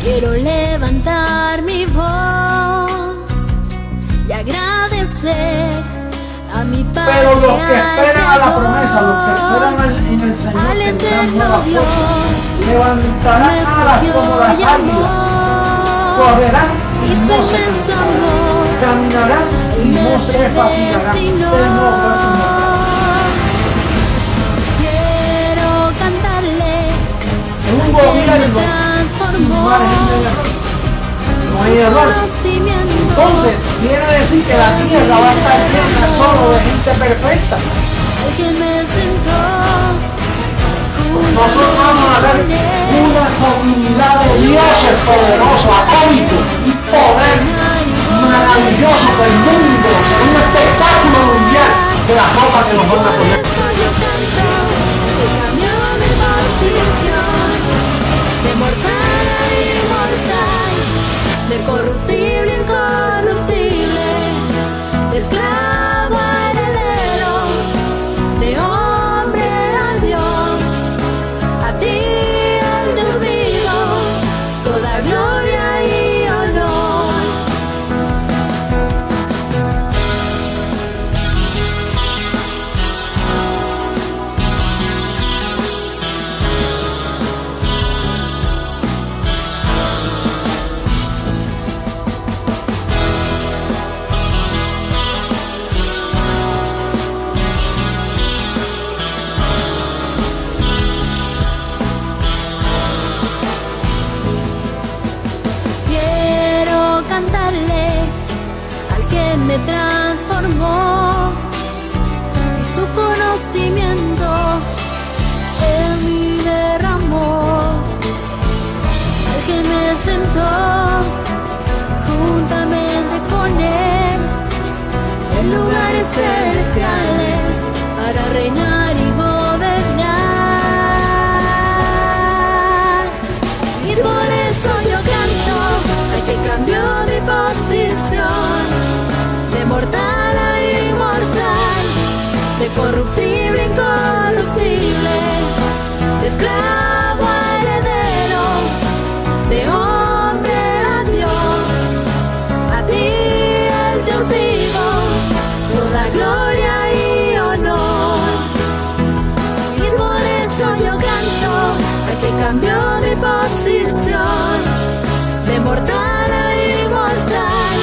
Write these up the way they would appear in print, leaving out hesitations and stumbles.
Quiero levantar mi voz y agradecer a mi Padre. Pero los que esperan a la promesa, los que esperan en el Señor, tendrán nuevas fuerzas, levantarán alas como las águilas, correrán y no se cansarán, caminarán y no se fatigarán. Quiero cantarle En un gobierno sin margen de error, no hay error. Entonces quiere decir que la tierra va a estar llena solo de gente perfecta. Nosotros vamos a ser una comunidad de dioses poderosos, atómicos y poder maravilloso del mundo, será un espectáculo mundial de la ropa que nos van a poner. De mortal a inmortal, de corruptible a incorruptible, de esclavo a heredero, de hombre a Dios, a ti el Dios vivo, toda gloria y honor. Me transformó y su conocimiento en mí derramó, al que me sentó juntamente con él en lugares celestiales para reinar y gobernar. Y por eso yo canto al que cambió mi posición, de mortal a inmortal, de corruptible a incorruptible, de esclavo a heredero, de hombre a Dios, a ti el Dios vivo, toda gloria y honor. Y por eso yo canto al que cambió mi posición, de mortal a inmortal,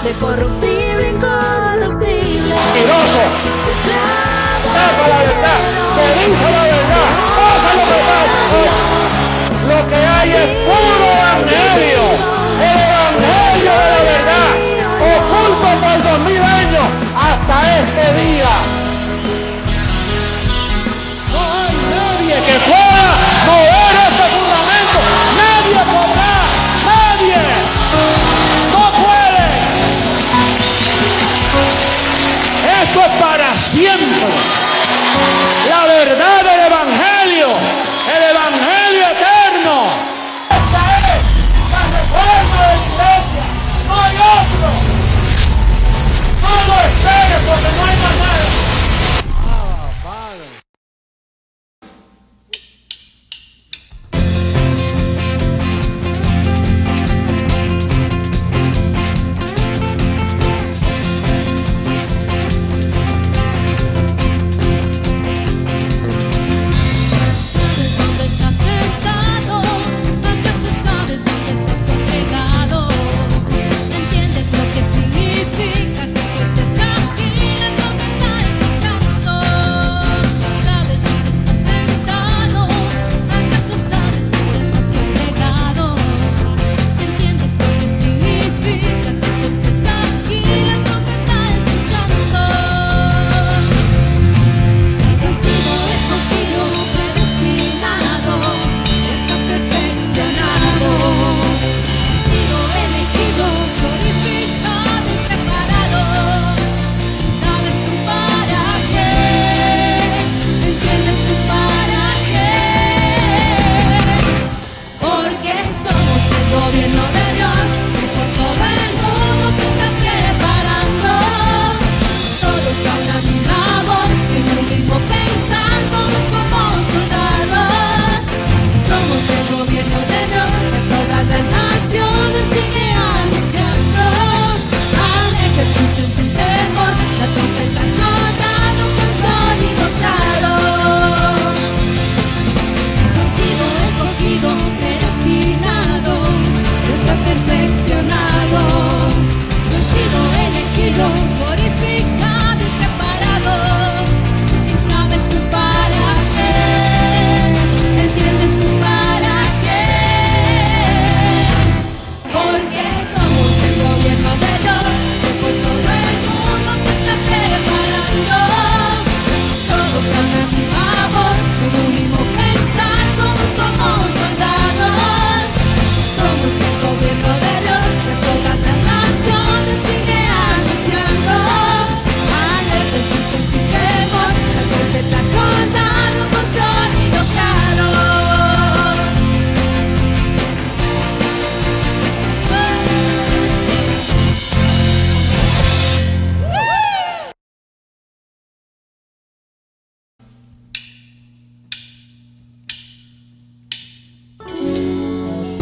de corruptible, incorruptible, mentiroso, esclavo, la verdad, se dice la verdad, pasa lo que pasa. Lo que hay es puro evangelio, el evangelio de la verdad, oculto por 2000 años hasta este día. No hay nadie que pueda mover este fundamento, nadie podrá, nadie, no puede. Esto es para siempre. La verdad del evangelio, el evangelio eterno. Esta es la reforma de la iglesia, no hay otro. No lo esperes porque no hay más nada.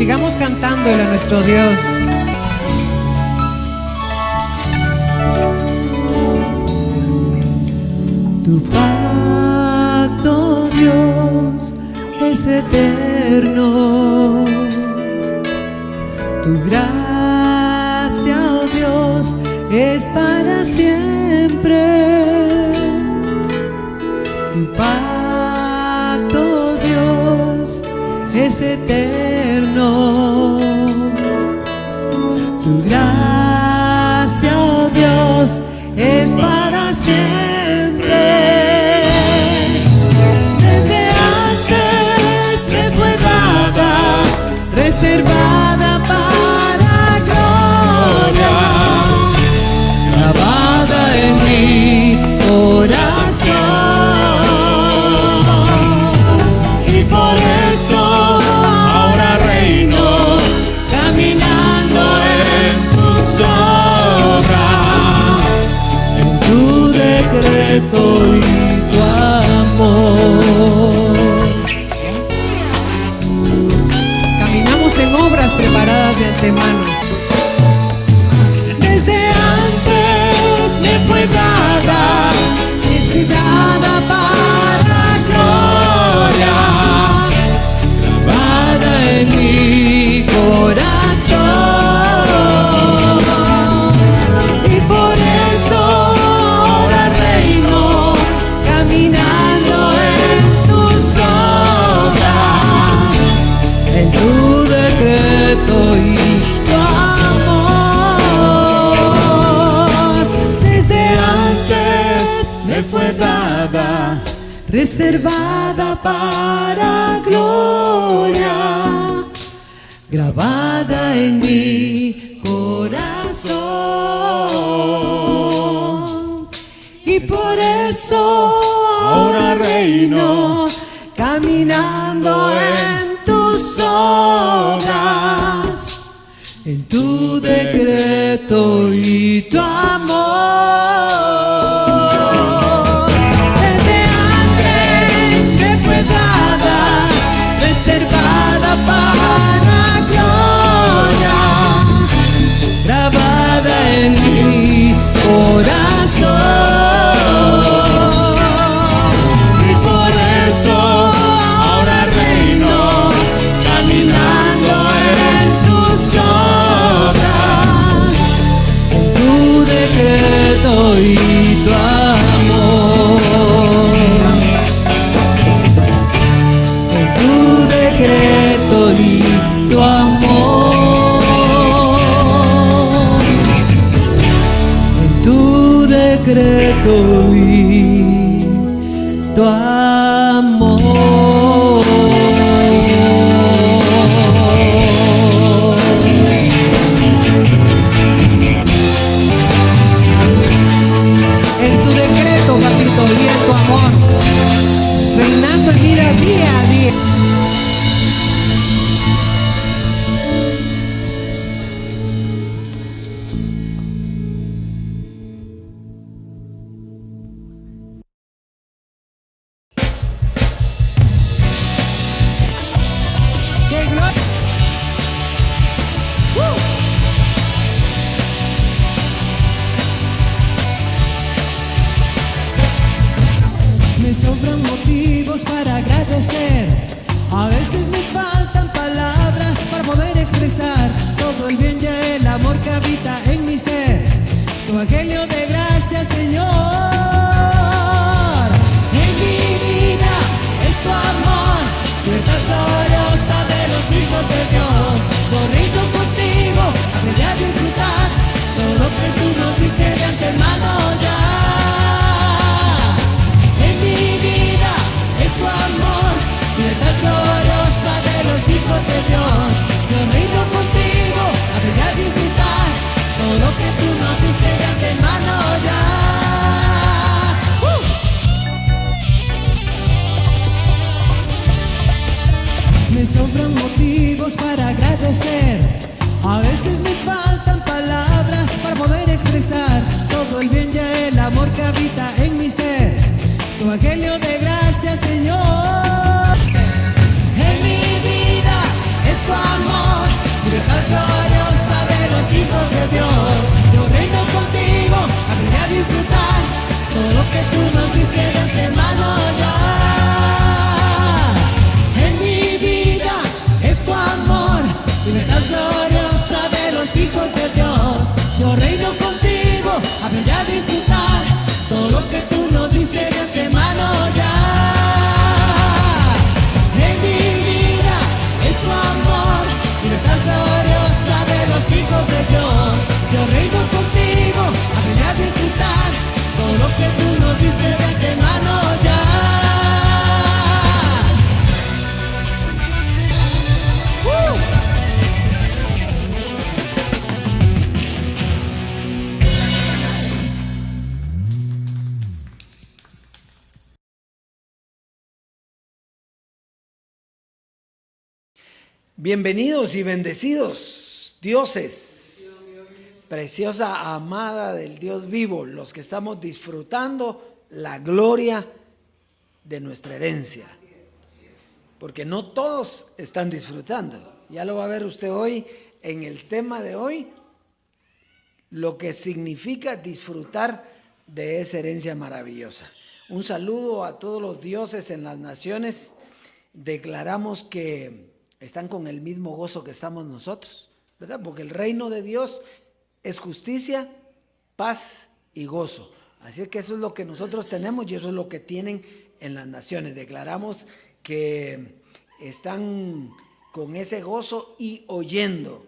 Sigamos cantándole a nuestro Dios. Tu pacto, Dios, es eterno. Tu gracia, oh Dios, es para siempre. Tu pacto, Dios, es eterno. Tu gracia, oh Dios, es para siempre. Desde antes me fue dada, reservada para gloria, grabada en mi corazón. Y por eso ahora reino, caminando en tus obras, en tu decreto y tu amor. Caminamos en obras preparadas de antemano. Desde antes me fue dada, entregada para gloria, grabada en mi corazón. Y por eso ahora reino, caminando en tus obras, en tu decreto y tu amor. Desde antes me fue dada, reservada para gloria, grabada en mi corazón. Y por eso ahora reino, caminando en tus obras, en tu decreto y tu amor. Desde antes me fue dada, reservada para gloria, grabada en mi corazón. Y por eso ahora reino, caminando en tus obras, en tu decreto y tu amor. En tu decreto y tu amor. En tu decreto y tu amor. En tu decreto, papito, y en tu amor, reinando en vida día a día. ¡Qué gloria! Me sobran motivos para agradecer. A veces me faltan palabras para poder expresar todo el bien y el amor que habita en mi ser. Tu evangelio de gracia, Señor. En mi vida es tu amor, libertad gloriosa de los hijos de Dios. Corriendo contigo, aprendí a disfrutar todo lo que tú nos diste de antemano ya. En mi vida es tu amor, libertad gloriosa de los hijos de Dios. Corriendo contigo, aprendí a disfrutar todo lo que tú nos diste de antemano ya. Me sobran motivos para agradecer. A veces me faltan palabras para poder expresar todo el bien y el amor que habita en mi ser. Tu evangelio de gracia, Señor. En mi vida es tu amor, Bienvenidos y bendecidos, dioses, preciosa amada del Dios vivo, los que estamos disfrutando la gloria de nuestra herencia, porque no todos están disfrutando. Ya lo va a ver usted hoy en el tema de hoy, lo que significa disfrutar de esa herencia maravillosa. Un saludo a todos los dioses en las naciones. Declaramos que están con el mismo gozo que estamos nosotros, ¿verdad? Porque el reino de Dios es justicia, paz y gozo. Así que eso es lo que nosotros tenemos y eso es lo que tienen en las naciones. Declaramos que están con ese gozo y oyendo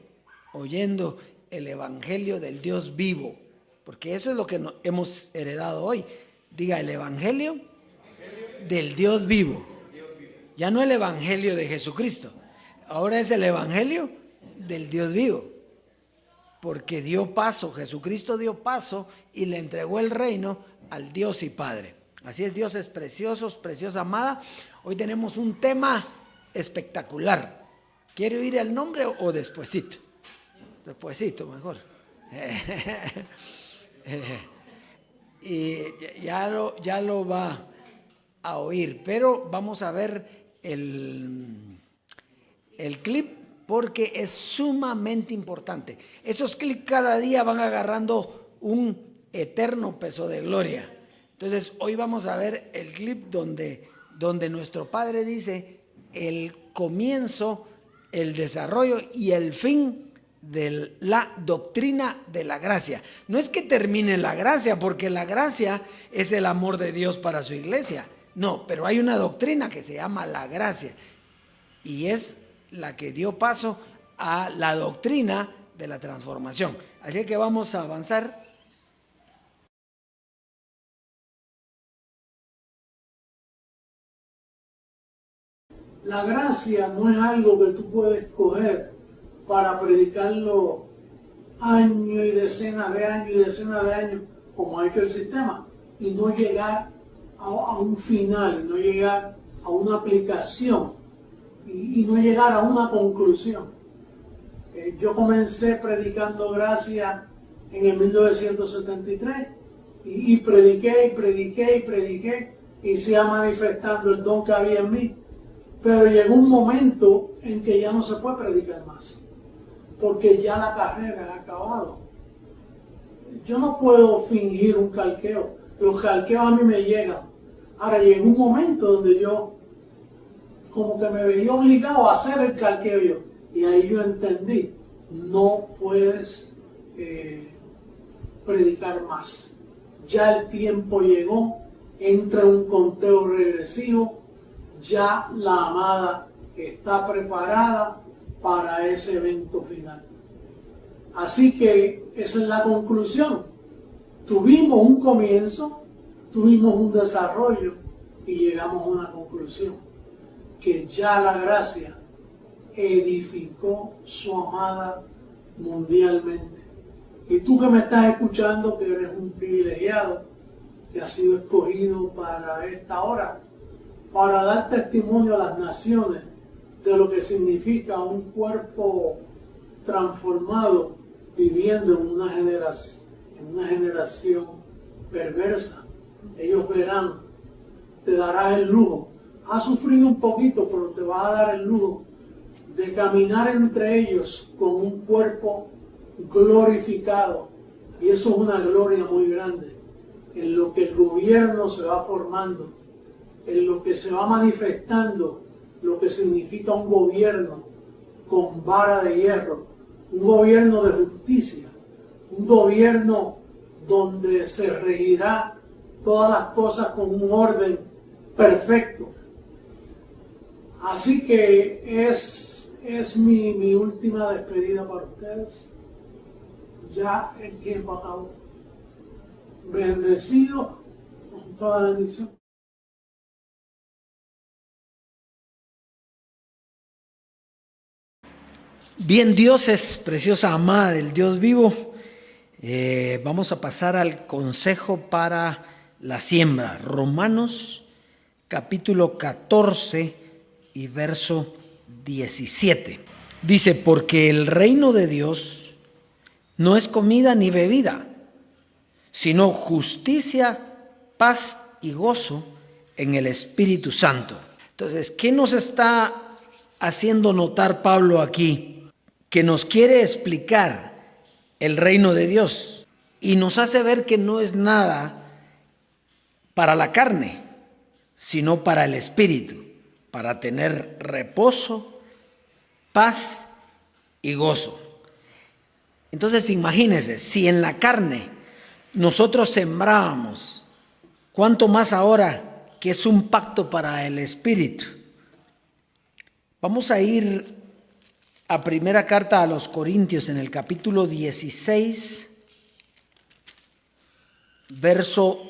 el evangelio del Dios vivo, porque eso es lo que hemos heredado hoy. Diga, el evangelio del Dios vivo. Ya no el evangelio de Jesucristo, ahora es el evangelio del Dios vivo, porque dio paso, Jesucristo dio paso y le entregó el reino al Dios y Padre. Así es, dioses preciosos, preciosa amada. Hoy tenemos un tema espectacular. ¿Quiere oír el nombre o despuesito? Despuesito mejor. Y ya lo va a oír, pero vamos a ver el clip porque es sumamente importante. Esos clips cada día van agarrando un eterno peso de gloria. Entonces hoy vamos a ver el clip donde nuestro Padre dice el comienzo, el desarrollo y el fin de la doctrina de la gracia. No es que termine la gracia, porque la gracia es el amor de Dios para su iglesia. No, pero hay una doctrina que se llama la gracia y es la que dio paso a la doctrina de la transformación. Así que vamos a avanzar. La gracia no es algo que tú puedes coger para predicarlo años y decenas de años, como ha hecho el sistema, y no llegar a un final, no llegar a una aplicación y no llegar a una conclusión. Yo comencé predicando gracia en el 1973 y prediqué y se ha manifestando el don que había en mí. Pero llegó un momento en que ya no se puede predicar más, porque ya la carrera ha acabado. Yo no puedo fingir un calqueo, los calqueos a mí me llegan. Ahora llegó un momento donde yo como que me veía obligado a hacer el calqueo yo, y ahí yo entendí, no puedes predicar más. Ya el tiempo llegó, entra un conteo regresivo. Ya la amada está preparada para ese evento final. Así que esa es la conclusión. Tuvimos un comienzo, tuvimos un desarrollo y llegamos a una conclusión. Que ya la gracia edificó su amada mundialmente. Y tú que me estás escuchando, que eres un privilegiado, que has sido escogido para esta hora, para dar testimonio a las naciones de lo que significa un cuerpo transformado viviendo en una generación perversa. Ellos verán, te darás el lujo. Has sufrido un poquito, pero te vas a dar el lujo de caminar entre ellos con un cuerpo glorificado. Y eso es una gloria muy grande, en lo que el gobierno se va formando, en lo que se va manifestando, lo que significa un gobierno con vara de hierro, un gobierno de justicia, un gobierno donde se regirá todas las cosas con un orden perfecto. Así que es mi última despedida para ustedes. Ya el tiempo acabó. Bendecido con toda la bendición. Bien, dioses, preciosa amada del Dios vivo, vamos a pasar al consejo para la siembra. Romanos capítulo 14 y verso 17. Dice, porque el reino de Dios no es comida ni bebida, sino justicia, paz y gozo en el Espíritu Santo. Entonces, ¿qué nos está haciendo notar Pablo aquí? Que nos quiere explicar el reino de Dios y nos hace ver que no es nada para la carne, sino para el Espíritu, para tener reposo, paz y gozo. Entonces, imagínense, si en la carne nosotros sembrábamos, ¿cuánto más ahora que es un pacto para el Espíritu? Vamos a ir a primera carta a los Corintios en el capítulo 16, verso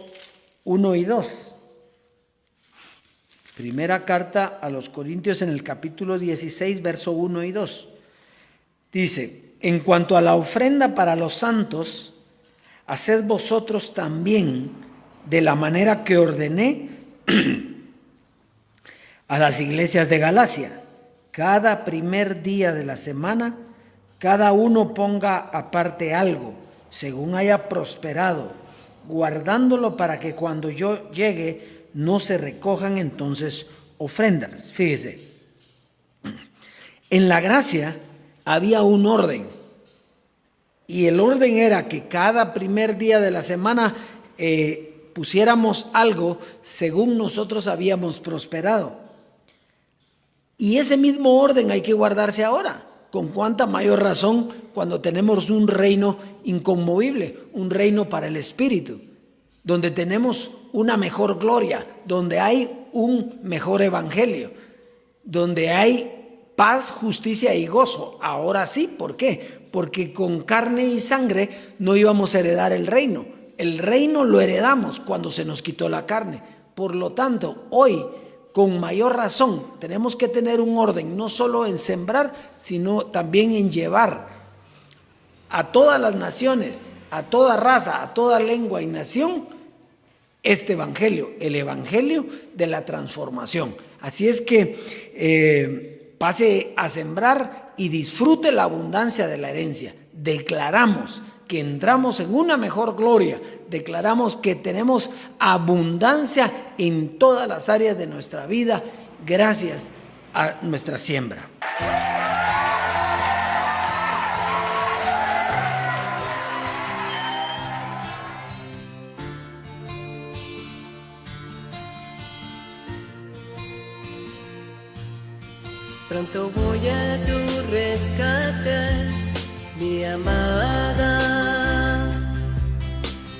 1 y 2. Primera carta a los Corintios en el capítulo 16, verso 1 y 2. Dice, en cuanto a la ofrenda para los santos, haced vosotros también de la manera que ordené a las iglesias de Galacia. Cada primer día de la semana, cada uno ponga aparte algo, según haya prosperado, guardándolo para que cuando yo llegue no se recojan entonces ofrendas. Fíjese, en la gracia había un orden, y el orden era que cada primer día de la semana pusiéramos algo según nosotros habíamos prosperado. Y ese mismo orden hay que guardarse ahora. Con cuánta mayor razón cuando tenemos un reino inconmovible, un reino para el Espíritu, donde tenemos una mejor gloria, donde hay un mejor evangelio, donde hay paz, justicia y gozo. Ahora sí, ¿por qué? Porque con carne y sangre no íbamos a heredar el reino. El reino lo heredamos cuando se nos quitó la carne. Por lo tanto, hoy, con mayor razón, tenemos que tener un orden, no solo en sembrar, sino también en llevar a todas las naciones, a toda raza, a toda lengua y nación, este evangelio, el evangelio de la transformación. Así es que pase a sembrar y disfrute la abundancia de la herencia. Declaramos que entramos en una mejor gloria, declaramos que tenemos abundancia en todas las áreas de nuestra vida gracias a nuestra siembra. Pronto voy a tu rescate, mi amada.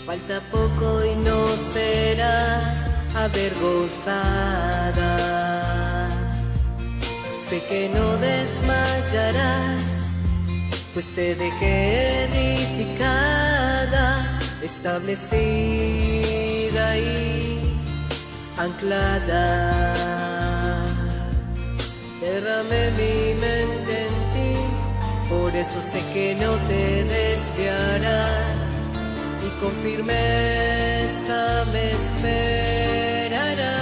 Falta poco y no serás avergonzada. Sé que no desmayarás, pues te dejé edificada, establecida y anclada. Derramé mi mente en ti, por eso sé que no te desviarás, y con firmeza me esperarás.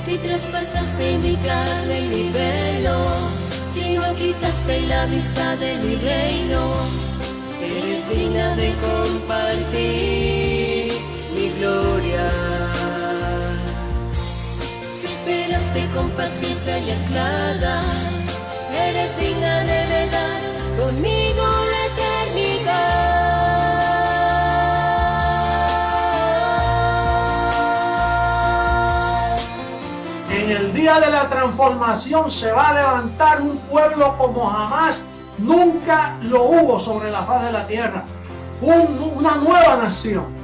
Si traspasaste mi carne y mi velo, si no quitaste la vista de mi reino, eres digna de compartir mi gloria. Con paciencia y anclada, eres digna de heredar conmigo la eternidad. En el día de la transformación se va a levantar un pueblo como jamás nunca lo hubo sobre la faz de la tierra. Una nueva nación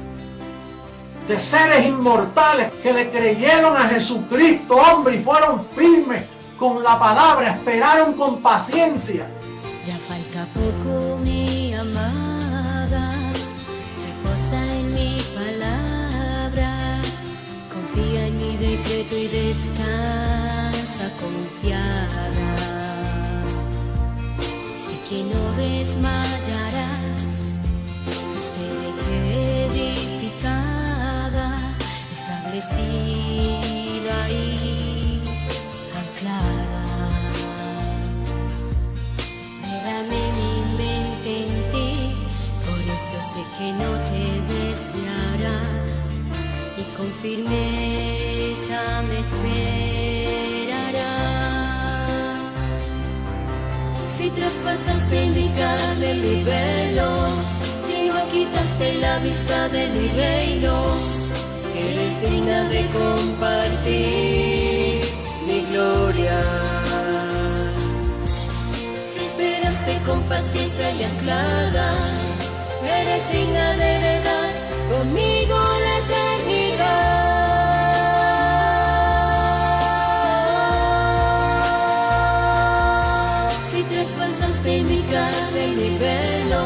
de seres inmortales que le creyeron a Jesucristo, hombre, y fueron firmes con la palabra, esperaron con paciencia. Ya falta poco, mi amada, reposa en mi palabra, confía en mi decreto y descansa confiada. Sé que no desmayarás, pues te dejé edificada, establecida y anclada. esperará. Si traspasaste mi carne, mi velo, si no quitaste la vista de mi reino, eres digna de compartir mi gloria. Si esperaste con paciencia y anclada, eres digna de heredar conmigo la eternidad. Si traspasaste mi carne y mi velo,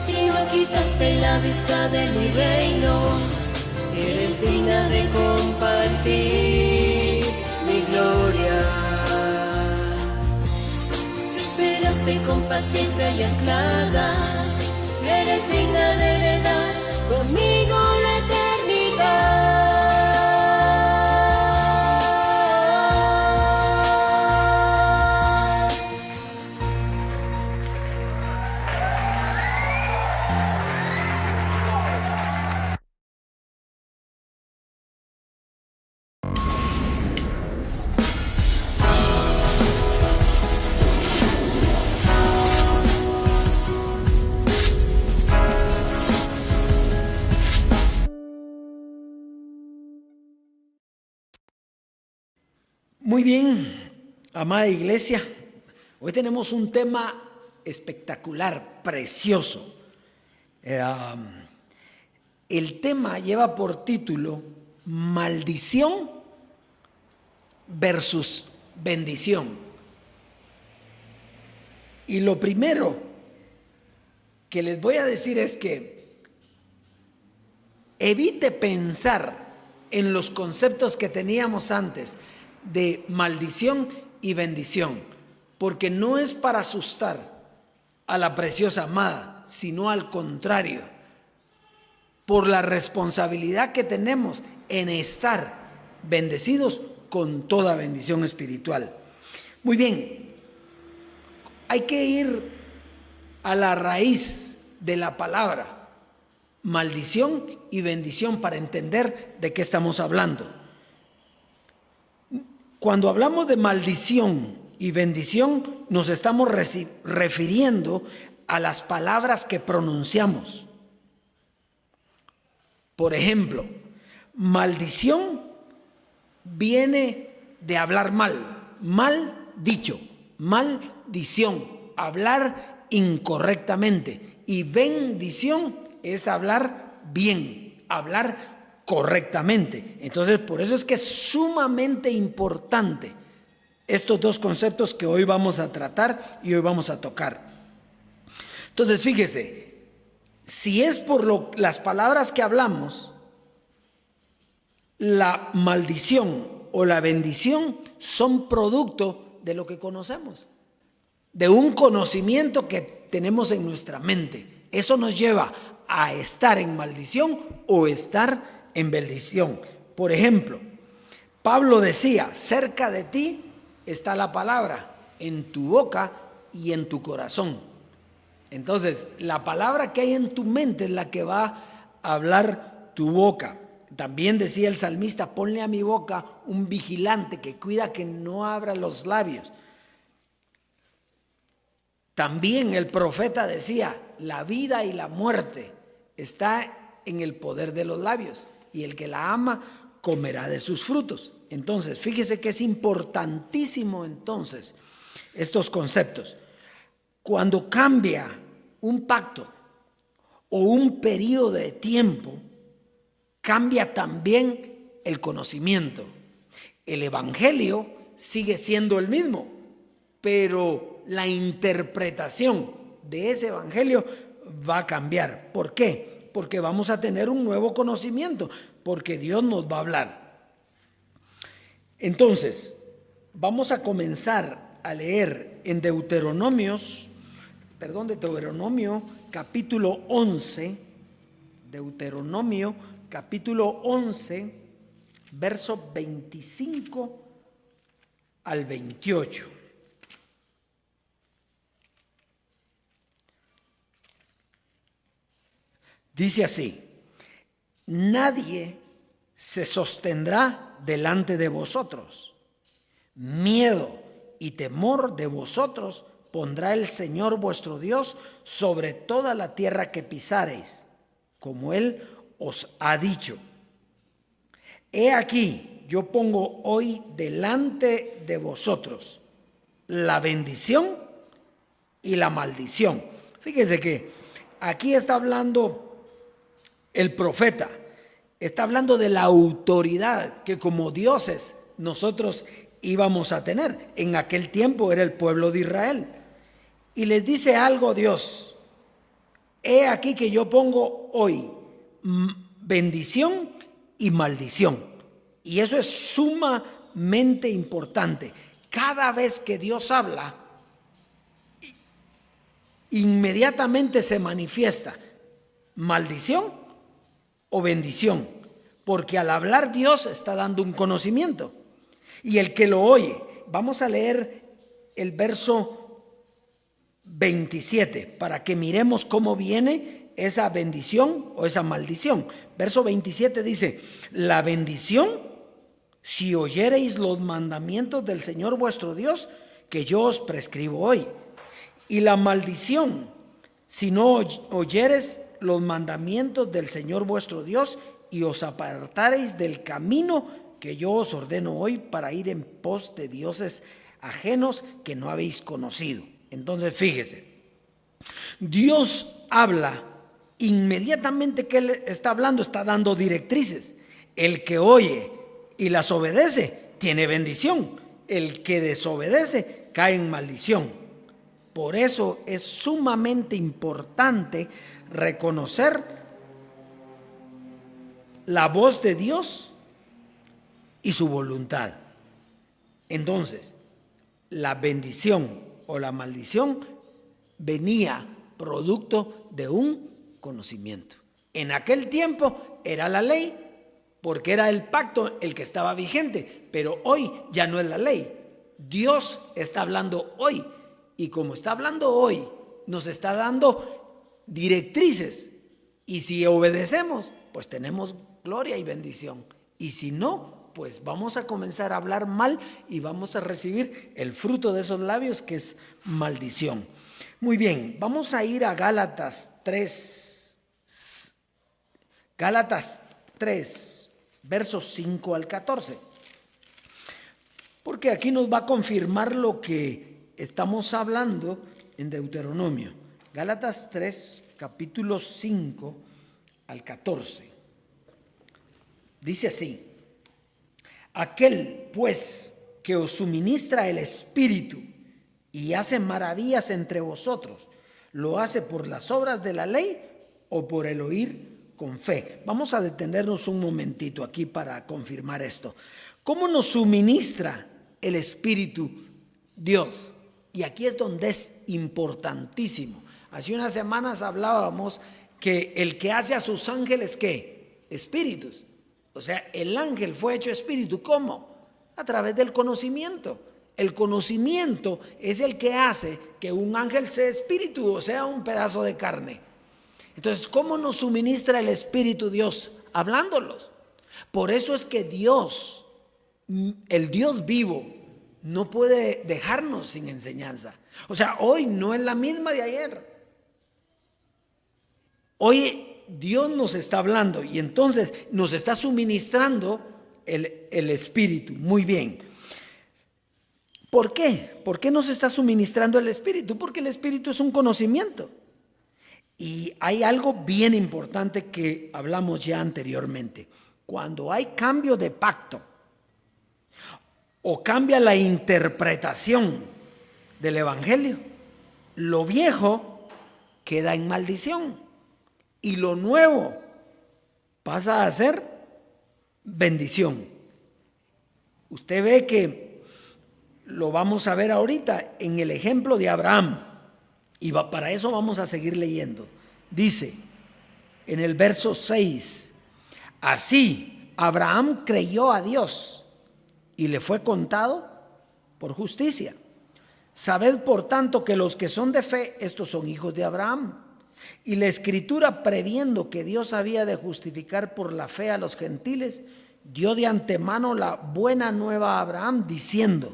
si no quitaste la vista de mi reino, eres digna de compartir mi gloria. Si esperaste con paciencia y anclada, eres digna de heredar conmigo la eternidad. Muy bien, amada iglesia, hoy tenemos un tema espectacular, precioso. El tema lleva por título Maldición versus bendición. Y lo primero que les voy a decir es que evite pensar en los conceptos que teníamos antes de maldición y bendición, porque no es para asustar a la preciosa amada, sino al contrario, por la responsabilidad que tenemos en estar bendecidos con toda bendición espiritual. Muy bien, hay que ir a la raíz de la palabra maldición y bendición para entender de qué estamos hablando. Cuando hablamos de maldición y bendición, nos estamos refiriendo a las palabras que pronunciamos. Por ejemplo, maldición viene de hablar mal, mal dicho, maldición, hablar incorrectamente. Y bendición es hablar bien, hablar correctamente. Entonces, por eso es que es sumamente importante estos dos conceptos que hoy vamos a tratar y hoy vamos a tocar. Entonces, fíjese, si es por las palabras que hablamos, la maldición o la bendición son producto de lo que conocemos, de un conocimiento que tenemos en nuestra mente. Eso nos lleva a estar en maldición o estar en bendición. Por ejemplo, Pablo decía, cerca de ti está la palabra, en tu boca y en tu corazón. Entonces, la palabra que hay en tu mente es la que va a hablar tu boca. También decía el salmista, ponle a mi boca un vigilante que cuida que no abra los labios. También el profeta decía, la vida y la muerte está en el poder de los labios, y el que la ama comerá de sus frutos. Entonces, fíjese que es importantísimo entonces estos conceptos. Cuando cambia un pacto o un periodo de tiempo, cambia también el conocimiento. El evangelio sigue siendo el mismo, pero la interpretación de ese evangelio va a cambiar. ¿Por qué? Porque vamos a tener un nuevo conocimiento, porque Dios nos va a hablar. Entonces, vamos a comenzar a leer en Deuteronomio capítulo 11, Deuteronomio capítulo 11, verso 25 al 28. Dice así: nadie se sostendrá delante de vosotros. Miedo y temor de vosotros pondrá el Señor vuestro Dios sobre toda la tierra que pisareis, como Él os ha dicho. He aquí, yo pongo hoy delante de vosotros la bendición y la maldición. Fíjese que aquí está hablando el profeta, está hablando de la autoridad que como dioses nosotros íbamos a tener. En aquel tiempo era el pueblo de Israel. Y les dice algo Dios: he aquí que yo pongo hoy bendición y maldición. Y eso es sumamente importante. Cada vez que Dios habla, inmediatamente se manifiesta maldición o bendición, porque al hablar Dios está dando un conocimiento. Y el que lo oye, vamos a leer el verso 27 para que miremos cómo viene esa bendición o esa maldición. Verso 27 dice: la bendición, si oyereis los mandamientos del Señor vuestro Dios, que yo os prescribo hoy. Y la maldición, si no oyeres los mandamientos del Señor vuestro Dios y os apartareis del camino que yo os ordeno hoy para ir en pos de dioses ajenos que no habéis conocido. Entonces fíjese, Dios habla inmediatamente que Él está hablando, está dando directrices. El que oye y las obedece tiene bendición. El que desobedece cae en maldición. Por eso es sumamente importante reconocer la voz de Dios y su voluntad. Entonces, la bendición o la maldición venía producto de un conocimiento. En aquel tiempo era la ley, porque era el pacto el que estaba vigente, pero hoy ya no es la ley. Dios está hablando hoy, y como está hablando hoy, nos está dando directrices, y si obedecemos, pues tenemos gloria y bendición, y si no, pues vamos a comenzar a hablar mal y vamos a recibir el fruto de esos labios, que es maldición. Muy bien, vamos a ir a Gálatas 3, versos 5 al 14. Porque aquí nos va a confirmar lo que estamos hablando en Deuteronomio. Gálatas 3, capítulo 5 al 14. Dice así: aquel pues que os suministra el Espíritu y hace maravillas entre vosotros, ¿lo hace por las obras de la ley o por el oír con fe? Vamos a detenernos un momentito aquí para confirmar esto. ¿Cómo nos suministra el Espíritu Dios? Y aquí es donde es importantísimo. Hace unas semanas hablábamos que el que hace a sus ángeles, ¿qué? Espíritus. O sea, el ángel fue hecho espíritu. ¿Cómo? A través del conocimiento. El conocimiento es el que hace que un ángel sea espíritu, o sea, un pedazo de carne. Entonces, ¿cómo nos suministra el Espíritu Dios? Hablándolos. Por eso es que Dios, el Dios vivo, no puede dejarnos sin enseñanza. O sea, hoy no es la misma de ayer. Hoy Dios nos está hablando y entonces nos está suministrando el Espíritu. Muy bien. ¿Por qué? ¿Por qué nos está suministrando el Espíritu? Porque el Espíritu es un conocimiento. Y hay algo bien importante que hablamos ya anteriormente. Cuando hay cambio de pacto o cambia la interpretación del Evangelio, lo viejo queda en maldición y lo nuevo pasa a ser bendición. Usted ve que lo vamos a ver ahorita en el ejemplo de Abraham. Y para eso vamos a seguir leyendo. Dice en el verso 6: así Abraham creyó a Dios y le fue contado por justicia. Sabed por tanto que los que son de fe, estos son hijos de Abraham. Y la Escritura, previendo que Dios había de justificar por la fe a los gentiles, dio de antemano la buena nueva a Abraham, diciendo: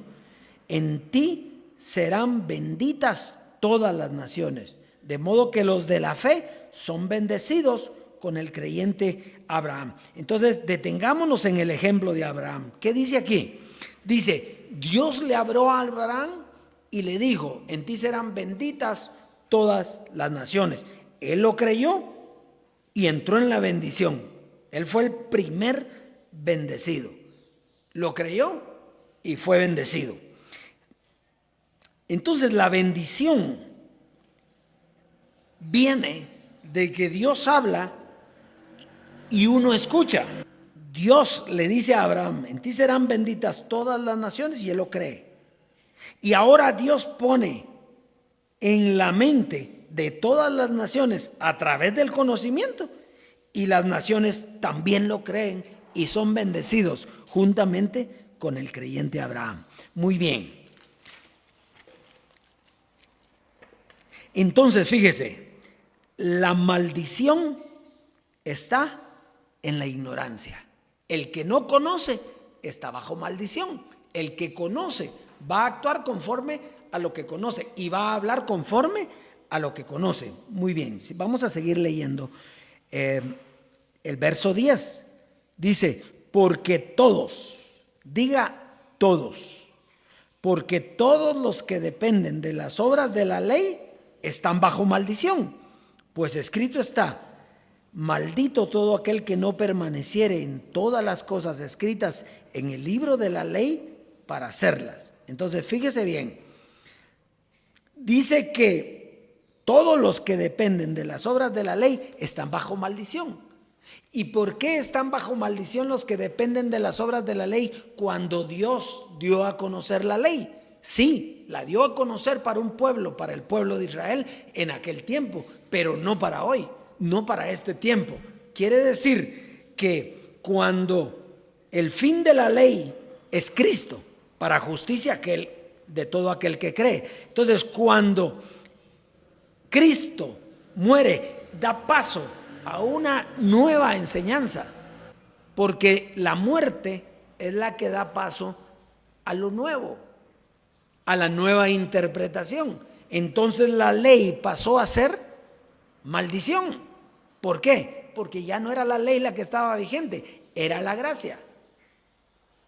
en ti serán benditas todas las naciones. De modo que los de la fe son bendecidos con el creyente Abraham. Entonces, detengámonos en el ejemplo de Abraham. ¿Qué dice aquí? Dice: Dios le habló a Abraham y le dijo: en ti serán benditas todas las naciones. Él lo creyó y entró en la bendición. Él fue el primer bendecido. Lo creyó y fue bendecido. Entonces, la bendición viene de que Dios habla y uno escucha. Dios le dice a Abraham: en ti serán benditas todas las naciones, y él lo cree. Y ahora Dios pone en la mente de todas las naciones a través del conocimiento, y las naciones también lo creen y son bendecidos juntamente con el creyente Abraham. Muy bien. Entonces, fíjese, la maldición está en la ignorancia. El que no conoce está bajo maldición. El que conoce va a actuar conforme a lo que conoce y va a hablar conforme a lo que conoce. Muy bien, vamos a seguir leyendo. El verso 10 dice: porque todos, diga todos, porque todos los que dependen de las obras de la ley están bajo maldición. Pues escrito está: maldito todo aquel que no permaneciere en todas las cosas escritas en el libro de la ley para hacerlas. Entonces, fíjese bien, dice que todos los que dependen de las obras de la ley están bajo maldición. ¿Y por qué están bajo maldición los que dependen de las obras de la ley cuando Dios dio a conocer la ley? Sí, la dio a conocer para un pueblo, para el pueblo de Israel en aquel tiempo, pero no para hoy, no para este tiempo. Quiere decir que cuando el fin de la ley es Cristo, para justicia de todo aquel que cree. Entonces, cuando Cristo muere, da paso a una nueva enseñanza, porque la muerte es la que da paso a lo nuevo, a la nueva interpretación. Entonces la ley pasó a ser maldición. ¿Por qué? Porque ya no era la ley la que estaba vigente, era la gracia.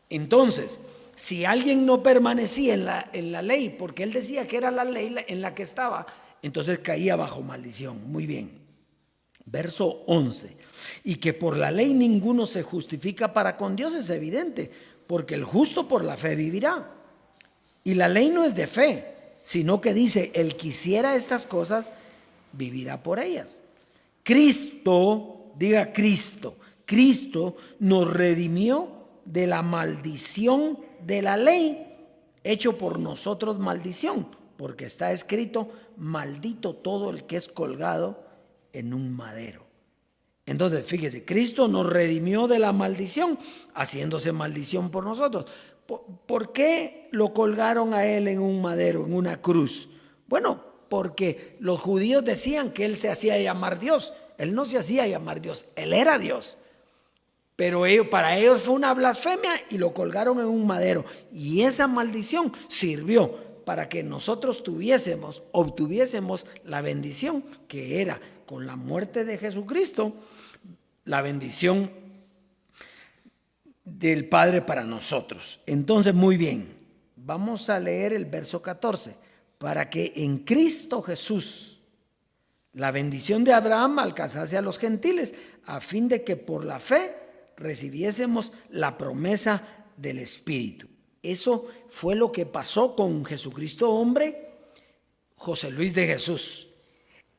Entonces, si alguien no permanecía en la ley, porque él decía que era la ley en la que estaba, entonces caía bajo maldición. Muy bien. Verso 11. Y que por la ley ninguno se justifica para con Dios es evidente, porque el justo por la fe vivirá. Y la ley no es de fe, sino que dice: el que hiciera estas cosas vivirá por ellas. Cristo, diga Cristo, Cristo nos redimió de la maldición de la ley, hecho por nosotros maldición, porque está escrito: maldito todo el que es colgado en un madero. Entonces, fíjese, Cristo nos redimió de la maldición, haciéndose maldición por nosotros. ¿Por qué lo colgaron a él en un madero, en una cruz? Bueno, porque los judíos decían que él se hacía llamar Dios. Él no se hacía llamar Dios, él era Dios. Pero para ellos fue una blasfemia y lo colgaron en un madero. Y esa maldición sirvió para que nosotros obtuviésemos la bendición que era con la muerte de Jesucristo, la bendición del Padre para nosotros. Entonces, muy bien, vamos a leer el verso 14. Para que en Cristo Jesús la bendición de Abraham alcanzase a los gentiles, a fin de que por la fe recibiésemos la promesa del Espíritu. Eso fue lo que pasó con Jesucristo hombre, José Luis de Jesús.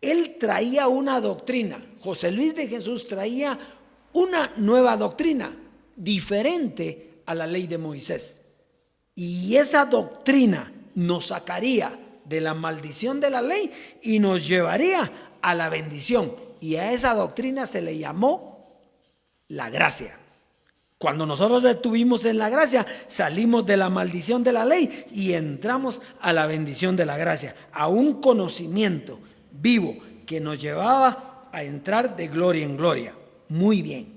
Él traía una doctrina, José Luis de Jesús traía una nueva doctrina, diferente a la ley de Moisés. Y esa doctrina nos sacaría de la maldición de la ley y nos llevaría a la bendición. Y a esa doctrina se le llamó la gracia. Cuando nosotros estuvimos en la gracia, salimos de la maldición de la ley y entramos a la bendición de la gracia, a un conocimiento vivo que nos llevaba a entrar de gloria en gloria. Muy bien,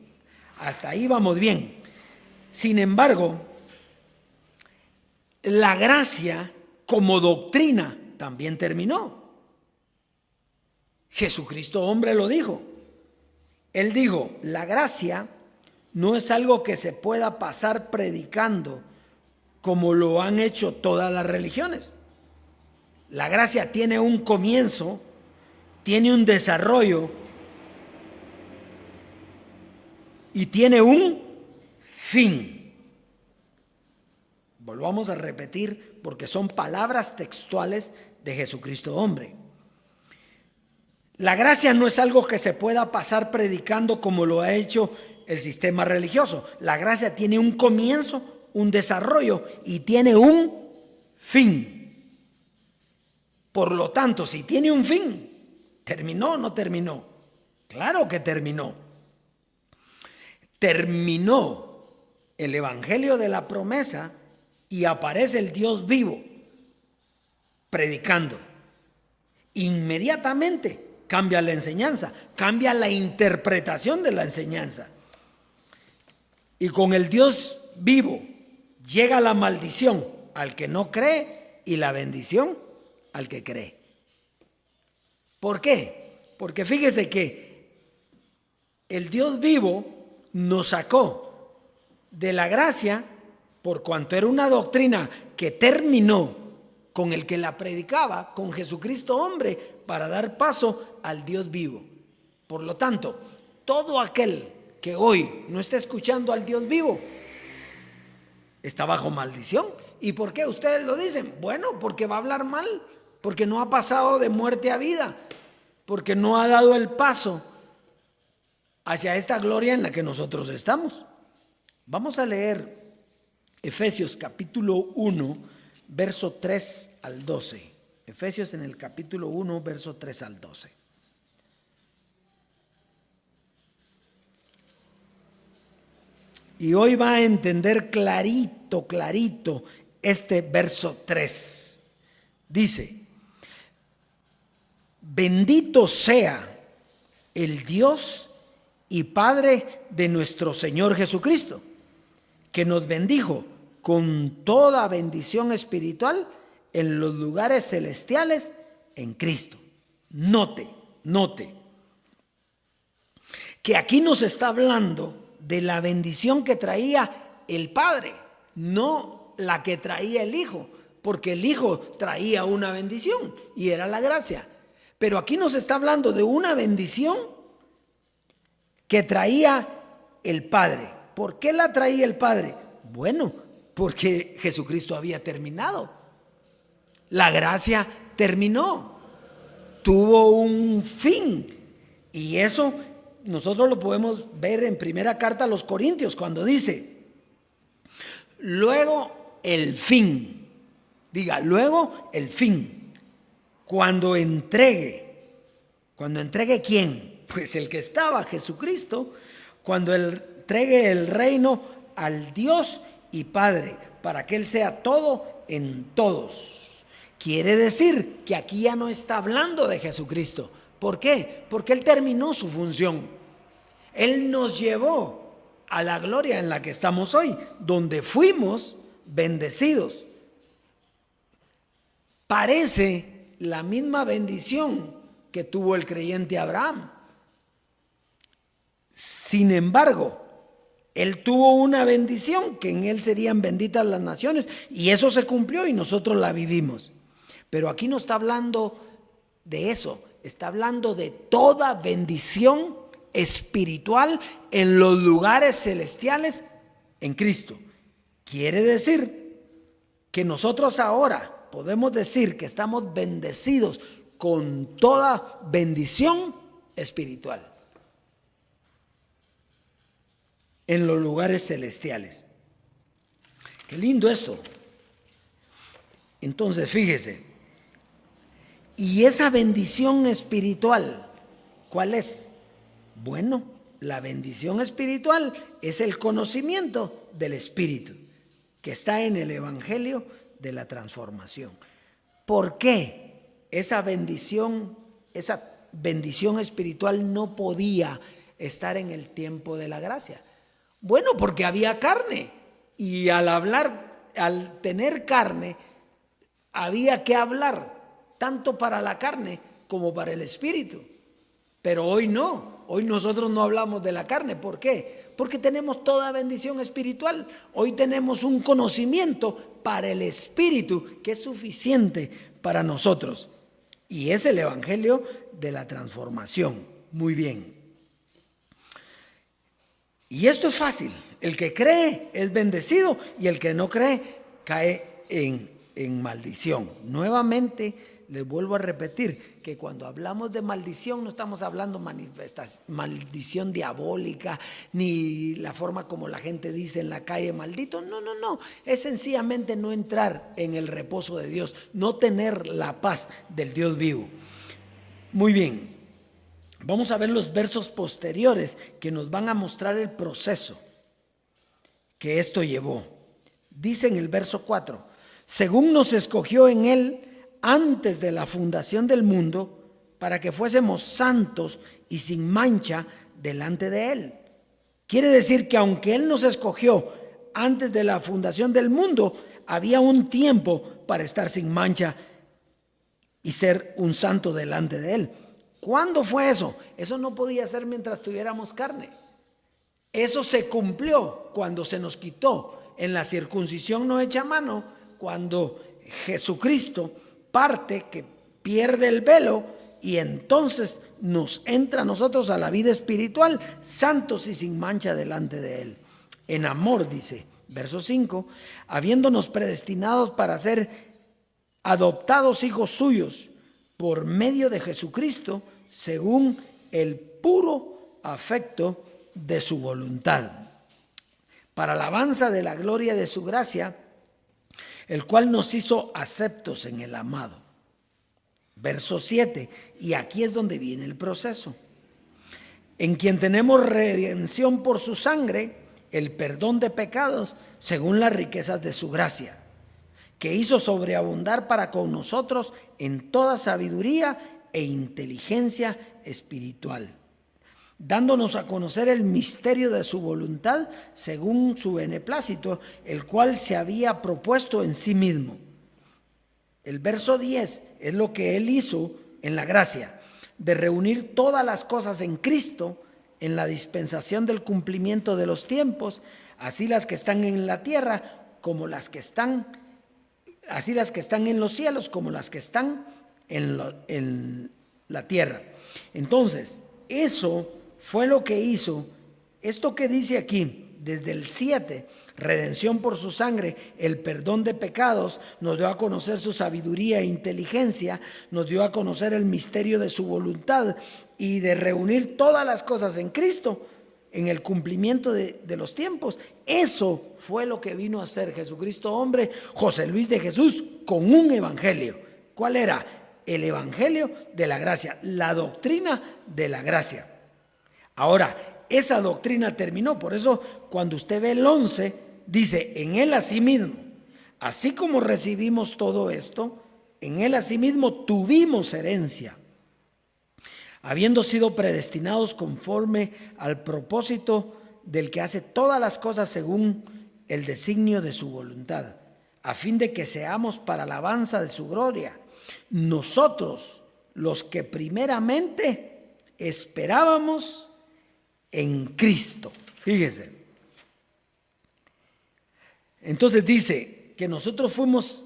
hasta ahí vamos bien. Sin embargo, la gracia como doctrina también terminó. Jesucristo hombre lo dijo. Él dijo, la gracia no es algo que se pueda pasar predicando como lo han hecho todas las religiones. La gracia tiene un comienzo, tiene un desarrollo y tiene un fin. Volvamos a repetir porque son palabras textuales de Jesucristo hombre. La gracia no es algo que se pueda pasar predicando como lo ha hecho el sistema religioso. La gracia tiene un comienzo, un desarrollo y tiene un fin. Por lo tanto, si tiene un fin, ¿terminó o no terminó? Claro que terminó. Terminó el evangelio de la promesa y aparece el Dios vivo predicando. Inmediatamente cambia la enseñanza, cambia la interpretación de la enseñanza. Y con el Dios vivo llega la maldición al que no cree y la bendición al que cree. ¿Por qué? Porque fíjese que el Dios vivo nos sacó de la gracia por cuanto era una doctrina que terminó con el que la predicaba, con Jesucristo hombre, para dar paso al Dios vivo. Por lo tanto, todo aquel que hoy no está escuchando al Dios vivo está bajo maldición. ¿Y por qué ustedes lo dicen? Bueno, porque va a hablar mal, porque no ha pasado de muerte a vida, porque no ha dado el paso hacia esta gloria en la que nosotros estamos. Vamos a leer Efesios capítulo 1, verso 3 al 12. Efesios en el capítulo 1, verso 3 al 12. Y hoy va a entender clarito, clarito este verso 3. Dice, bendito sea el Dios y Padre de nuestro Señor Jesucristo, que nos bendijo con toda bendición espiritual en los lugares celestiales en Cristo. Note que aquí nos está hablando de la bendición que traía el Padre, no la que traía el Hijo, porque el Hijo traía una bendición y era la gracia. Pero aquí nos está hablando de una bendición que traía el Padre. ¿Por qué la traía el Padre? Bueno, porque Jesucristo había terminado. La gracia terminó, tuvo un fin. Y eso nosotros lo podemos ver en primera carta a los Corintios, cuando dice, luego el fin. Diga, luego el fin. Cuando entregue ¿quién? Pues el que estaba, Jesucristo, cuando entregue el reino al Dios y Padre, para que Él sea todo en todos. Quiere decir que aquí ya no está hablando de Jesucristo. ¿Por qué? Porque Él terminó su función. Él nos llevó a la gloria en la que estamos hoy, donde fuimos bendecidos. Parece la misma bendición que tuvo el creyente Abraham. Sin embargo, él tuvo una bendición, que en él serían benditas las naciones, y eso se cumplió y nosotros la vivimos. Pero aquí no está hablando de eso, está hablando de toda bendición espiritual en los lugares celestiales en Cristo. Quiere decir que nosotros ahora podemos decir que estamos bendecidos con toda bendición espiritual en los lugares celestiales. Qué lindo esto. Entonces, fíjese, y esa bendición espiritual, ¿cuál es? Bueno, la bendición espiritual es el conocimiento del Espíritu, que está en el Evangelio de la transformación. ¿Por qué esa bendición espiritual no podía estar en el tiempo de la gracia? Bueno, porque había carne, Y al tener carne, había que hablar, tanto para la carne como para el espíritu. Pero hoy no, hoy nosotros no hablamos de la carne. ¿Por qué? Porque tenemos toda bendición espiritual. Hoy tenemos un conocimiento para el espíritu que es suficiente para nosotros. Y es el evangelio de la transformación. Muy bien. Y esto es fácil. El que cree es bendecido y el que no cree cae en maldición. Nuevamente les vuelvo a repetir que cuando hablamos de maldición no estamos hablando maldición diabólica, ni la forma como la gente dice en la calle maldito. No. Es sencillamente no entrar en el reposo de Dios, no tener la paz del Dios vivo. Muy bien. Vamos a ver los versos posteriores que nos van a mostrar el proceso que esto llevó. Dice en el verso 4, según nos escogió en él antes de la fundación del mundo, para que fuésemos santos y sin mancha delante de él. Quiere decir que aunque él nos escogió antes de la fundación del mundo, había un tiempo para estar sin mancha y ser un santo delante de él. ¿Cuándo fue eso? Eso no podía ser mientras tuviéramos carne. Eso se cumplió cuando se nos quitó en la circuncisión no hecha a mano, cuando Jesucristo parte, que pierde el velo, y entonces nos entra a nosotros a la vida espiritual, santos y sin mancha delante de él. En amor, dice, verso 5, habiéndonos predestinados para ser adoptados hijos suyos por medio de Jesucristo, según el puro afecto de su voluntad, para alabanza de la gloria de su gracia, el cual nos hizo aceptos en el amado. Verso 7, y aquí es donde viene el proceso. En quien tenemos redención por su sangre, el perdón de pecados, según las riquezas de su gracia, que hizo sobreabundar para con nosotros en toda sabiduría e inteligencia espiritual, dándonos a conocer el misterio de su voluntad según su beneplácito, el cual se había propuesto en sí mismo. El verso 10 es lo que él hizo en la gracia, de reunir todas las cosas en Cristo, en la dispensación del cumplimiento de los tiempos, así las que están en la tierra como las que están, así las que están en los cielos como las que están en la tierra. Entonces, eso fue lo que hizo, esto que dice aquí, desde el 7, redención por su sangre, el perdón de pecados, nos dio a conocer su sabiduría e inteligencia, nos dio a conocer el misterio de su voluntad y de reunir todas las cosas en Cristo, en el cumplimiento de los tiempos. Eso fue lo que vino a hacer Jesucristo hombre, José Luis de Jesús, con un evangelio. ¿Cuál era? El evangelio de la gracia, la doctrina de la gracia. Ahora, esa doctrina terminó, por eso cuando usted ve el 11, dice, en él asimismo, así como recibimos todo esto, en él asimismo tuvimos herencia, habiendo sido predestinados conforme al propósito del que hace todas las cosas según el designio de su voluntad, a fin de que seamos para alabanza de su gloria, nosotros los que primeramente esperábamos en Cristo. Fíjese. Entonces dice que nosotros fuimos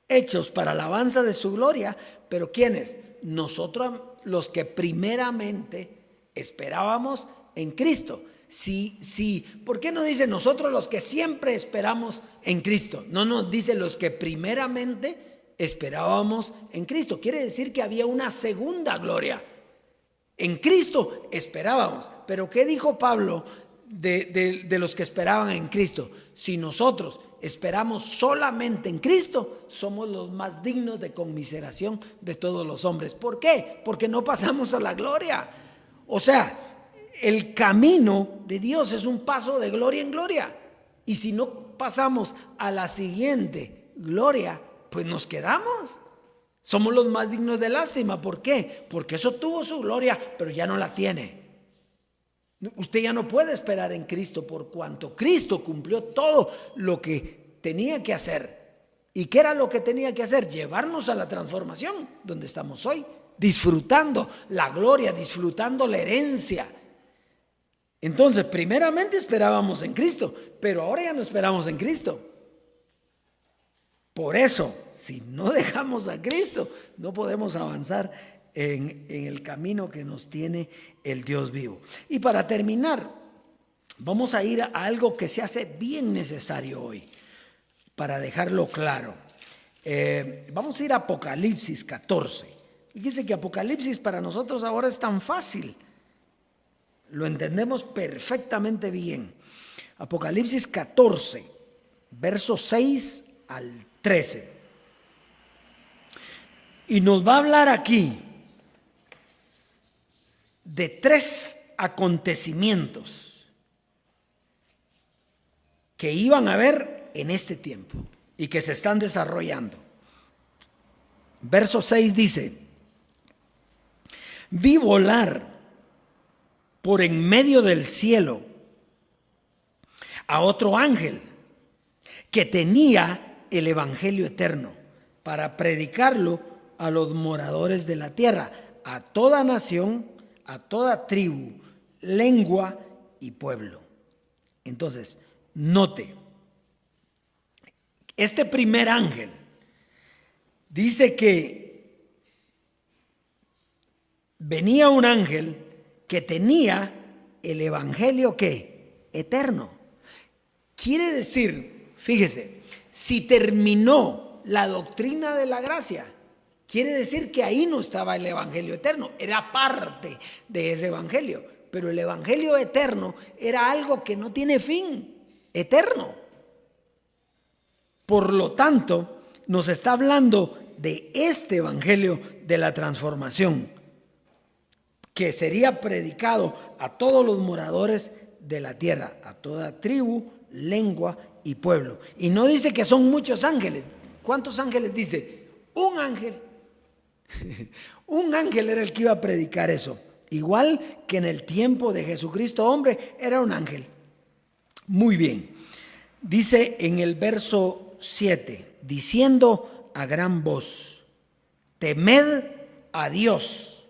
hechos para alabanza de su gloria, pero ¿quiénes? Nosotros los que primeramente esperábamos en Cristo. Sí, ¿por qué no dice nosotros los que siempre esperamos en Cristo? No, dice los que primeramente esperábamos en Cristo. Quiere decir que había una segunda gloria. En Cristo esperábamos. Pero ¿qué dijo Pablo de los que esperaban en Cristo? Si nosotros esperamos solamente en Cristo, somos los más dignos de conmiseración de todos los hombres. ¿Por qué? Porque no pasamos a la gloria. O sea, el camino de Dios es un paso de gloria en gloria. Y si no pasamos a la siguiente gloria, pues nos quedamos. Somos los más dignos de lástima. ¿Por qué? Porque eso tuvo su gloria, pero ya no la tiene. Usted ya no puede esperar en Cristo por cuanto Cristo cumplió todo lo que tenía que hacer. ¿Y qué era lo que tenía que hacer? Llevarnos a la transformación donde estamos hoy, disfrutando la gloria, disfrutando la herencia. Entonces, primeramente esperábamos en Cristo, pero ahora ya no esperamos en Cristo. Por eso, si no dejamos a Cristo, no podemos avanzar en el camino que nos tiene el Dios vivo. Y para terminar, vamos a ir a algo que se hace bien necesario hoy, para dejarlo claro. Vamos a ir a Apocalipsis 14. Fíjense que Apocalipsis para nosotros ahora es tan fácil. Lo entendemos perfectamente bien. Apocalipsis 14, versos 6 al 13. Y nos va a hablar aquí de 3 acontecimientos que iban a haber en este tiempo y que se están desarrollando. Verso 6 dice: vi volar por en medio del cielo a otro ángel que tenía el evangelio eterno para predicarlo a los moradores de la tierra, a toda nación, a toda tribu, lengua y pueblo. Entonces, note, este primer ángel dice que venía un ángel que tenía el evangelio ¿qué? Eterno. Quiere decir, fíjese, si terminó la doctrina de la gracia, quiere decir que ahí no estaba el evangelio eterno, era parte de ese evangelio, pero el evangelio eterno era algo que no tiene fin, eterno. Por lo tanto, nos está hablando de este evangelio de la transformación, que sería predicado a todos los moradores de la tierra, a toda tribu, lengua y pueblo. Y no dice que son muchos ángeles. ¿Cuántos ángeles dice? Un ángel. Un ángel era el que iba a predicar eso. Igual que en el tiempo de Jesucristo, hombre, era un ángel. Muy bien. Dice en el verso 7, diciendo a gran voz: temed a Dios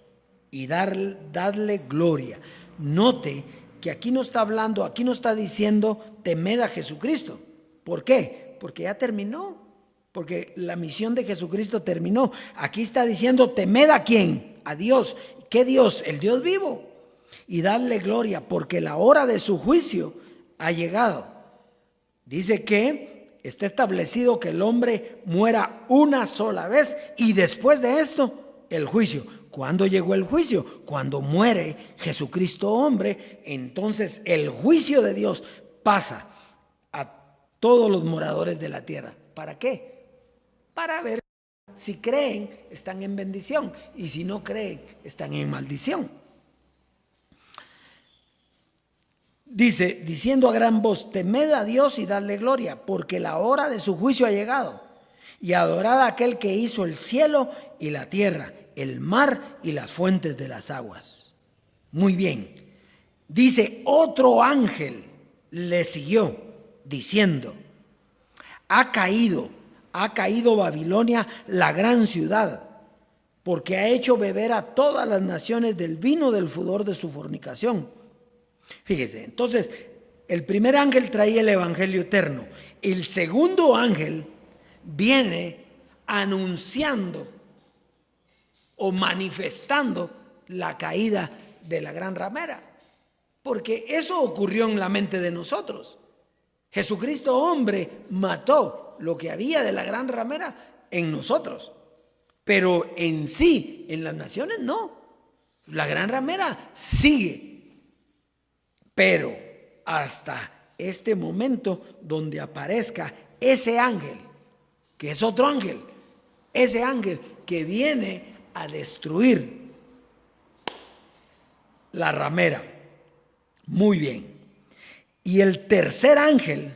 y dadle gloria. Note que aquí no está hablando, aquí no está diciendo temed a Jesucristo. ¿Por qué? Porque ya terminó, porque la misión de Jesucristo terminó. Aquí está diciendo temed a ¿quién? A Dios. ¿Qué Dios? El Dios vivo. Y dadle gloria, porque la hora de su juicio ha llegado. Dice que está establecido que el hombre muera una sola vez y después de esto el juicio. ¿Cuándo llegó el juicio? Cuando muere Jesucristo hombre, entonces el juicio de Dios pasa a todos los moradores de la tierra. ¿Para qué? Para ver si creen, están en bendición, y si no creen, están en maldición. Dice, diciendo a gran voz: temed a Dios y dadle gloria, porque la hora de su juicio ha llegado, y adorad a aquel que hizo el cielo y la tierra, el mar y las fuentes de las aguas. Muy bien. Dice, otro ángel le siguió diciendo: ha caído Babilonia, la gran ciudad, porque ha hecho beber a todas las naciones del vino del furor de su fornicación. Fíjese, entonces el primer ángel traía el evangelio eterno. El segundo ángel viene anunciando o manifestando la caída de la gran ramera, porque eso ocurrió en la mente de nosotros. Jesucristo hombre mató lo que había de la gran ramera en nosotros, pero en sí, en las naciones no. La gran ramera sigue, pero hasta este momento donde aparezca ese ángel, que es otro ángel, ese ángel que viene a destruir la ramera. Muy bien. Y el tercer ángel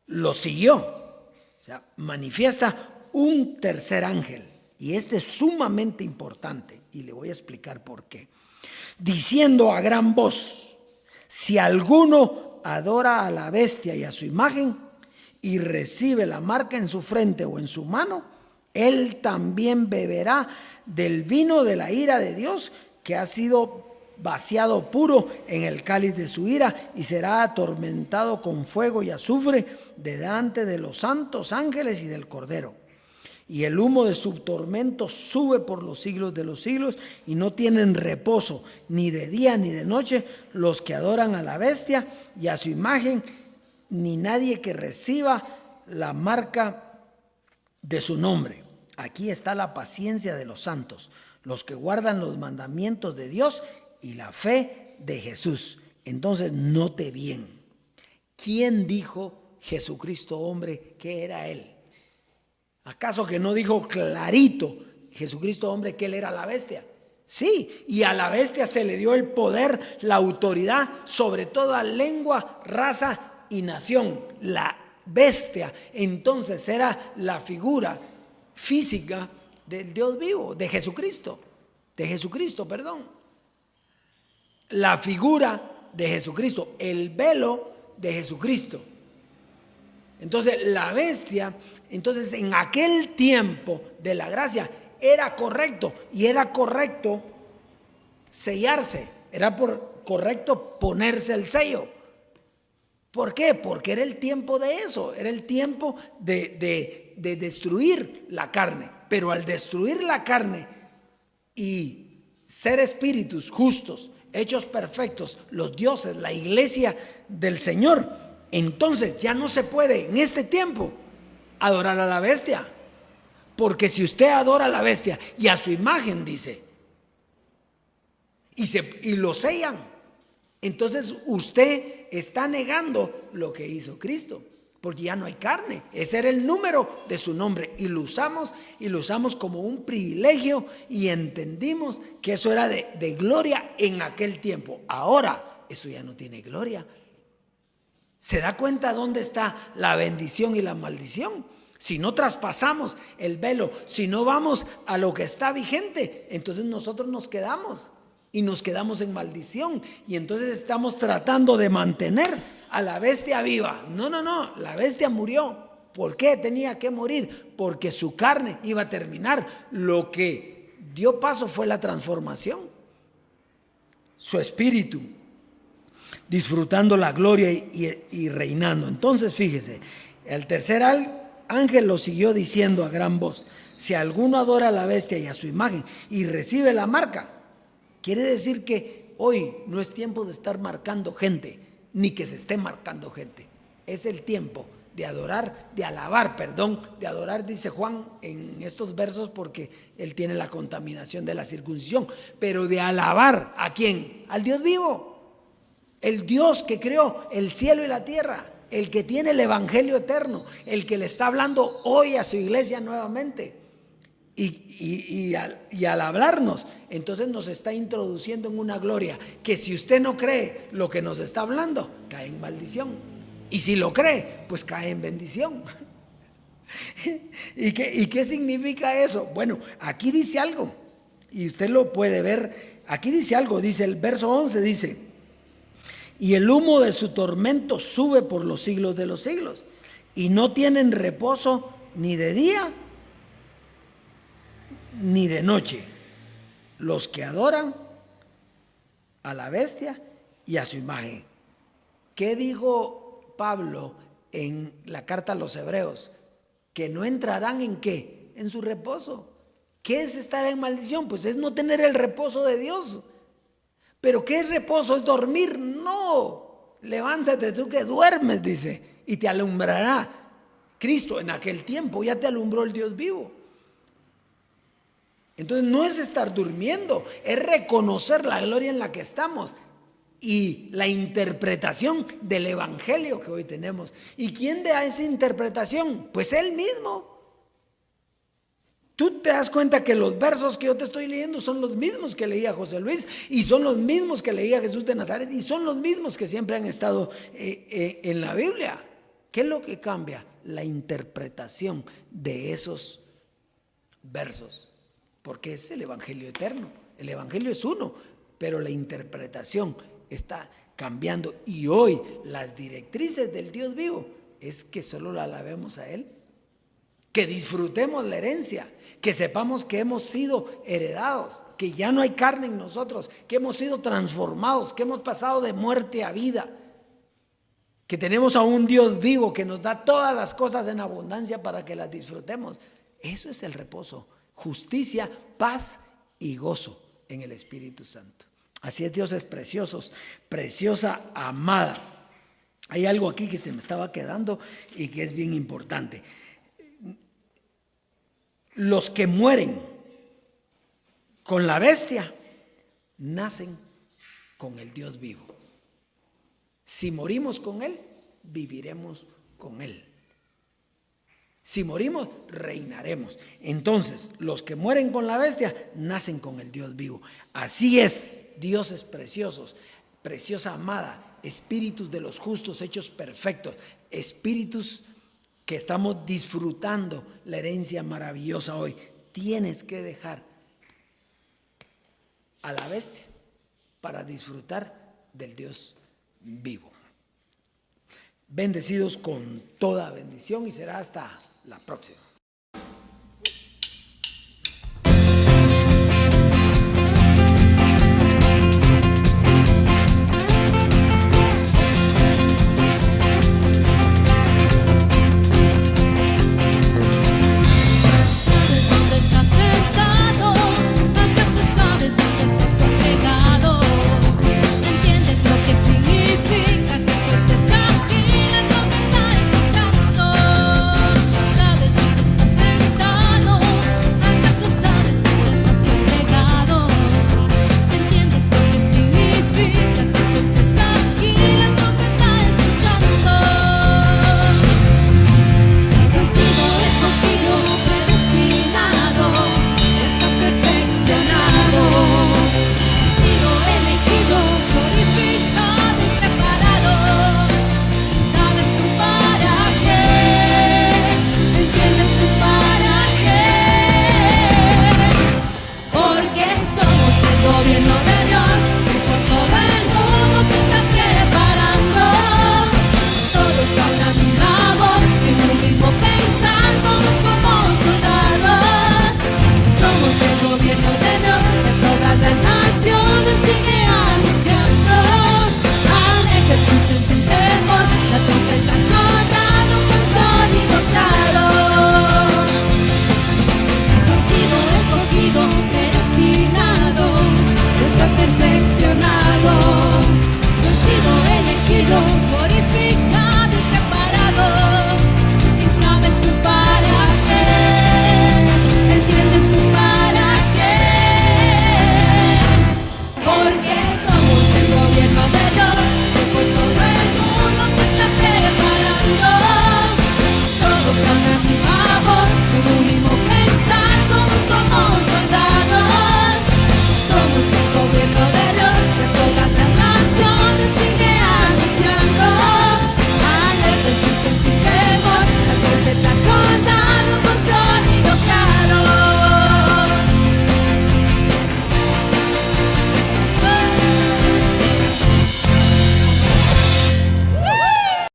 lo siguió. O sea, manifiesta un tercer ángel. Y este es sumamente importante. Y le voy a explicar por qué. diciendo a gran voz: si alguno adora a la bestia y a su imagen y recibe la marca en su frente o en su mano, él también beberá del vino de la ira de Dios, que ha sido vaciado puro en el cáliz de su ira, y será atormentado con fuego y azufre delante de los santos ángeles y del Cordero. Y el humo de su tormento sube por los siglos de los siglos, y no tienen reposo ni de día ni de noche los que adoran a la bestia y a su imagen, ni nadie que reciba la marca de su nombre. Aquí está la paciencia de los santos, los que guardan los mandamientos de Dios y la fe de Jesús. Entonces, note bien, ¿quién dijo Jesucristo hombre que era Él? ¿Acaso que no dijo clarito Jesucristo hombre que Él era la bestia? Sí, y a la bestia se le dio el poder, la autoridad sobre toda lengua, raza y nación. La bestia entonces era la figura física del Dios vivo, de Jesucristo, la figura de Jesucristo, el velo de Jesucristo. Entonces la bestia, entonces en aquel tiempo de la gracia era correcto, y era correcto sellarse, era correcto ponerse el sello. ¿Por qué? Porque era el tiempo de eso, era el tiempo de destruir la carne. Pero al destruir la carne y ser espíritus justos, hechos perfectos, los dioses, la iglesia del Señor, entonces ya no se puede en este tiempo adorar a la bestia. Porque si usted adora a la bestia y a su imagen, dice, y lo sellan, entonces usted está negando lo que hizo Cristo, porque ya no hay carne. Ese era el número de su nombre, y lo usamos como un privilegio, y entendimos que eso era de gloria en aquel tiempo. Ahora eso ya no tiene gloria. ¿Se da cuenta dónde está la bendición y la maldición? Si no traspasamos el velo, si no vamos a lo que está vigente, entonces nosotros nos quedamos en maldición, y entonces estamos tratando de mantener a la bestia viva. No, la bestia murió. ¿Por qué tenía que morir? Porque su carne iba a terminar. Lo que dio paso fue la transformación, su espíritu disfrutando la gloria y reinando. Entonces fíjese, el tercer ángel lo siguió diciendo a gran voz: si alguno adora a la bestia y a su imagen y recibe la marca. Quiere decir que hoy no es tiempo de estar marcando gente, ni que se esté marcando gente. Es el tiempo de adorar, de adorar, dice Juan en estos versos, porque él tiene la contaminación de la circuncisión, pero de alabar ¿a quién? Al Dios vivo, el Dios que creó el cielo y la tierra, el que tiene el evangelio eterno, el que le está hablando hoy a su iglesia nuevamente. Y al hablarnos, entonces nos está introduciendo en una gloria que, si usted no cree lo que nos está hablando, cae en maldición. Y si lo cree, pues cae en bendición. ¿Y qué significa eso? Bueno, aquí dice algo, y usted lo puede ver. Aquí dice algo, dice el verso 11, dice: y el humo de su tormento sube por los siglos de los siglos, y no tienen reposo ni de día ni de noche los que adoran a la bestia y a su imagen. ¿Qué dijo Pablo en la carta a los Hebreos? Que no entrarán ¿en qué? En su reposo. ¿Qué es estar en maldición? Pues es no tener el reposo de Dios. ¿Pero qué es reposo? ¿Es dormir? No. Levántate tú que duermes, dice, y te alumbrará Cristo. En aquel tiempo ya te alumbró el Dios vivo. Entonces no es estar durmiendo, es reconocer la gloria en la que estamos y la interpretación del evangelio que hoy tenemos. ¿Y quién da esa interpretación? Pues Él mismo. Tú te das cuenta que los versos que yo te estoy leyendo son los mismos que leía José Luis, y son los mismos que leía Jesús de Nazaret, y son los mismos que siempre han estado en la Biblia. ¿Qué es lo que cambia? La interpretación de esos versos. Porque es el evangelio eterno. El evangelio es uno, pero la interpretación está cambiando. Y hoy las directrices del Dios vivo es que solo la alabemos a Él, que disfrutemos la herencia, que sepamos que hemos sido heredados, que ya no hay carne en nosotros, que hemos sido transformados, que hemos pasado de muerte a vida, que tenemos a un Dios vivo que nos da todas las cosas en abundancia para que las disfrutemos. Eso es el reposo, justicia, paz y gozo en el Espíritu Santo. Así es, Dios es precioso, preciosa amada. Hay algo aquí que se me estaba quedando y que es bien importante. Los que mueren con la bestia nacen con el Dios vivo. Si morimos con Él, viviremos con Él. Si morimos, reinaremos. Entonces, los que mueren con la bestia nacen con el Dios vivo. Así es, dioses preciosos, preciosa amada, espíritus de los justos hechos perfectos, espíritus que estamos disfrutando la herencia maravillosa hoy. Tienes que dejar a la bestia para disfrutar del Dios vivo. Bendecidos con toda bendición y será hasta la próxima.